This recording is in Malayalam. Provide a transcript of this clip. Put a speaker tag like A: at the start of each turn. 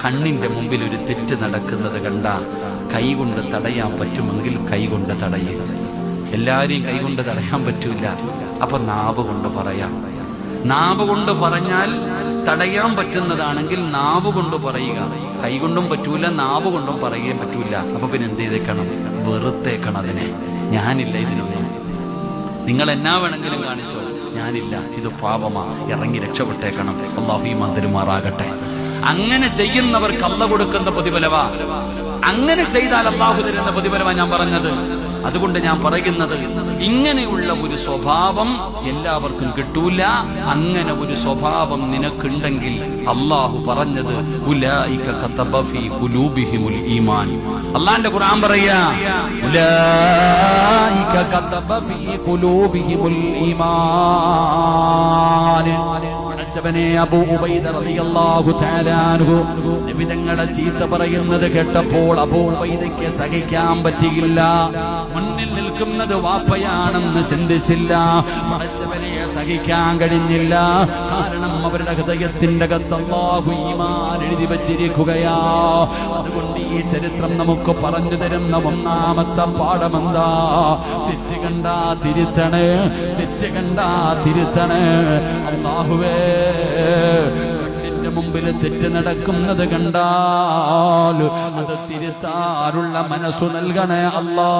A: കണ്ണിന്റെ മുമ്പിൽ ഒരു തെറ്റ് നടക്കുന്നത് കണ്ട കൈകൊണ്ട് തടയാൻ പറ്റുമെങ്കിൽ കൈകൊണ്ട് തടയുക. എല്ലാരെയും കൈകൊണ്ട് തടയാൻ പറ്റൂല, അപ്പൊ നാവ് കൊണ്ട് പറയാം. നാവ് കൊണ്ട് പറഞ്ഞാൽ തടയാൻ പറ്റുന്നതാണെങ്കിൽ നാവ് കൊണ്ട് പറയുക. കൈകൊണ്ടും പറ്റൂല, നാവ് കൊണ്ടും പറയുകയും പറ്റൂല. അപ്പൊ പിന്നെ എന്ത് ചെയ്തേക്കണം? വെറുത്തേക്കണം അതിനെ. ഞാനില്ല ഇതിനൊന്നും, നിങ്ങൾ എന്നാ വേണമെങ്കിലും കാണിച്ചോ, ഞാനില്ല, ഇത് പാപമാ, ഇറങ്ങി രക്ഷപ്പെട്ടേക്കണം. അല്ലാഹു ഈമാൻ തരുമാറാകട്ടെ. അങ്ങനെ ചെയ്യുന്നവർക്ക് അല്ലാഹു കൊടുക്കുന്ന പ്രതിഫലവാ. അങ്ങനെ ചെയ്താൽ അല്ലാഹു തരുന്ന പ്രതിഫലവാ ഞാൻ പറഞ്ഞത്. അതുകൊണ്ട് ഞാൻ പറയുന്നത്, ഇങ്ങനെയുള്ള ഒരു സ്വഭാവം എല്ലാവർക്കും കിട്ടൂല. അങ്ങനെ ഒരു സ്വഭാവം നിനക്കുണ്ടെങ്കിൽ അല്ലാഹു പറഞ്ഞത് ഉലൈക കതബ ഫീ ഖുലൂബിഹിമുൽ ഈമാൻ. അല്ലാഹുവിന്റെ ഖുർആൻ പറയാ, ഉലൈക കതബ ഫീ ഖുലൂബിഹിമുൽ ഈമാൻ. അബൂ ഉബൈദ റളിയല്ലാഹു തആല അൻഹു നബി തങ്ങളുടെ ചീത്ത പറയുന്നത് കേട്ടപ്പോൾ അബൂ ഉബൈദയ്ക്ക് സഹിക്കാൻ പറ്റിയില്ല. മുന്നിൽ നിൽക്കുന്നത് വാപ്പയാണെന്ന് ചിന്തിച്ചില്ല. പടച്ചവനെ സഹിക്കാൻ കഴിഞ്ഞില്ല. കാരണം അവരുടെ ഹൃദയത്തിന്റെ അകത്ത് അല്ലാഹു ഈമാൻ എഴുതി വച്ചിരിക്കുകയാ. അതുകൊണ്ട് ഈ ചരിത്രം നമുക്ക് പറഞ്ഞു തരുന്ന ഒന്നാമത്തെ പാഠമെന്താ? തെറ്റ് കണ്ടാ തിരുത്തണേ, തെറ്റ് കണ്ടാ തിരുത്തണേ. അല്ലാഹുവേ, കണ്ണിന്റെ മുമ്പിൽ തെറ്റ് നടക്കുന്നത് കണ്ടാൽ അത് തിരുത്താനുള്ള മനസ്സു നൽകണേ അല്ലാഹ്.